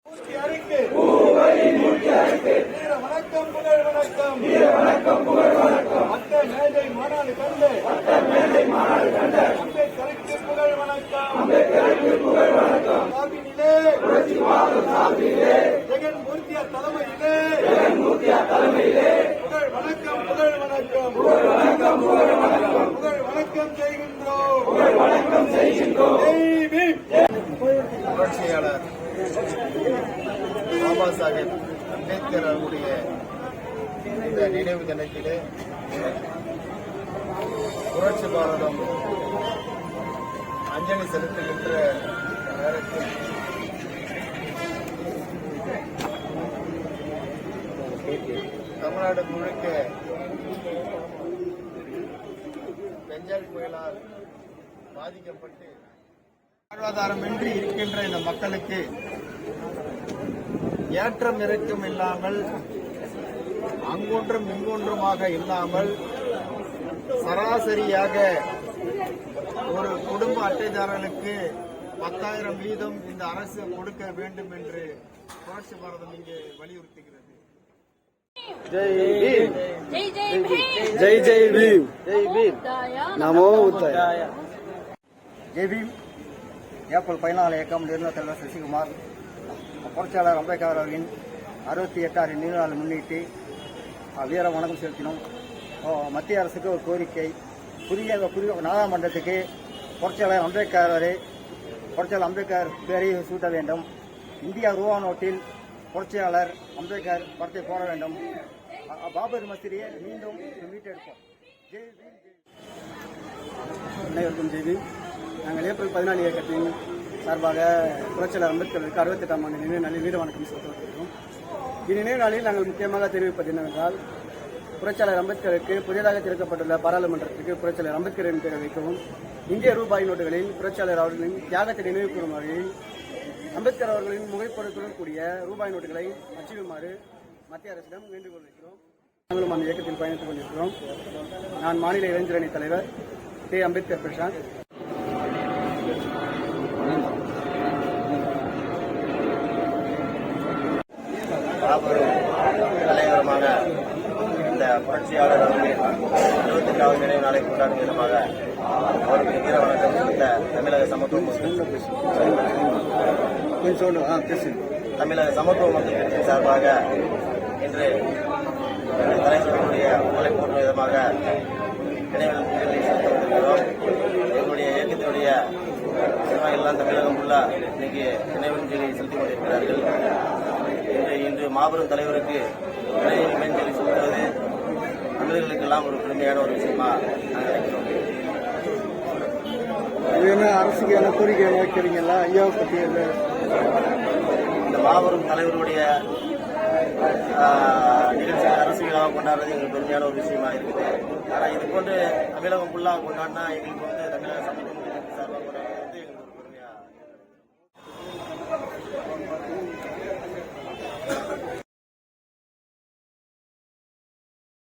வணக்கம் புகழ் வணக்கம் மக்கள் மேதை மாநாடு கண்டு அம்பேத்கருக்கு புகழ் வணக்கம் சாவினிலே ஜெகன் மூர்த்தியா தலைமையிலே புகழ் வணக்கம் புகழ் வணக்கம் செய்கின்றோம். புரட்சியாளர் பாபா சாஹேப் அம்பேத்கர் அவருடைய இந்த நினைவு தினத்திலே புரட்சி பாரதம் அஞ்சலி செலுத்துகின்ற நேரத்தில் தமிழ்நாடு முழுக்க பெஞ்சால் புயலால் பாதிக்கப்பட்டு வாழ்வாதாரமின்றி இருக்கின்ற இந்த மக்களுக்கு ஏற்றம் இறக்கம் இல்லாமல் அங்கொன்றும் இங்கொன்றுமாக இல்லாமல் சராசரியாக ஒரு குடும்ப அட்டைதாரர்களுக்கு 10,000 வீதம் இந்த அரசு கொடுக்க வேண்டும் என்று புரட்சி பாரதம் இங்கே வலியுறுத்துகிறது. ஜெய் ஜெய் பீம், நமோ உத்தாய. ஜெய் பீம். ஏப்ரல் 14 இயக்கம் நிறுவன தலைவர் சசிகுமார் புரட்சியாளர் அம்பேத்கர் அவர்களின் 68ஆவது நினைவு நாளை முன்னிட்டு வீர வணக்கம் செலுத்தினோம். மத்திய அரசுக்கு ஒரு கோரிக்கை, புதிய நாடாளுமன்றத்துக்கு புரட்சியாளர் அம்பேத்கர் பேரை சூட்ட வேண்டும். இந்தியா ரூபா நோட்டில் புரட்சியாளர் அம்பேத்கர் படத்தை போட வேண்டும். பாபர் மசூதியை மீண்டும் மீட்டெடுப்போம். ஜெய் பீம். அனைவருக்கும் ஜெய் பீம். நாங்கள் ஏப்ரல் 14 இயக்கத்தின் சார்பாக புரட்சியாளர் அம்பேத்கருக்கு 68ஆம் ஆண்டு நினைவு நாளில் வீர வணக்கம் செலுத்த வருகிறோம். இந்நினைவு நாளில் நாங்கள் முக்கியமாக தெரிவிப்பது என்னவென்றால், புரட்சியாளர் அம்பேத்கருக்கு புதிதாக திறக்கப்பட்டுள்ள பாராளுமன்றத்திற்கு புரட்சியாளர் அம்பேத்கரின் பெயரை வைக்கவும், இந்திய ரூபாய் நோட்டுகளில் புரட்சியாளர் அவர்களின் தியாகத்தை நினைவு கூறும் வகையில் அம்பேத்கர் அவர்களின் புகைப்படத்துடன் கூடிய ரூபாய் நோட்டுகளை அச்சிடுமாறு மத்திய அரசிடம் வேண்டுகோள் வைக்கிறோம். நாங்களும் அந்த இயக்கத்தில் பயணித்துக் கொண்டிருக்கிறோம். நான் மாநில இளைஞரணி தலைவர் அம்பேத்கர் பிரசாந்த். தலைவருமான இந்த புரட்சியாளர் அவர்களின் 68வது நினைவு நாளை கொண்டாடும் விதமாக அவருக்கு வீர வணக்கம் செலுத்த தமிழக சமத்துவ மக்கள் கட்சியின் சார்பாக இன்று தலைவர்களுடைய உடலை போற்றும் விதமாக நினைவு செலுத்த வந்திருக்கிறோம். எங்களுடைய இயக்கத்தினுடைய நிர்வாகிகள் தமிழகம் ஃபுல்லாக இன்னைக்கு நினைவஞ்சலி செலுத்திக் கொண்டிருக்கிறார்கள். இன்று மாபெரும் தலைவருக்கு நினைவஞ்சலி செலுத்துவது தமிழர்களுக்கெல்லாம் ஒரு பெருமையான ஒரு விஷயமா நாங்கள் நினைக்கிறோம். அரசுக்கான கோரிக்கை வைக்கிறீங்களா ஐயாவை பற்றி? இந்த மாபெரும் தலைவருடைய நிகழ்ச்சிகள் அரசியலாக கொண்டாடுறது எங்களுக்கு பெருமையான ஒரு விஷயமா இருக்குது. ஆனால் இது போன்று தமிழகம் ஃபுல்லாக கொண்டாடினா எங்களுக்கு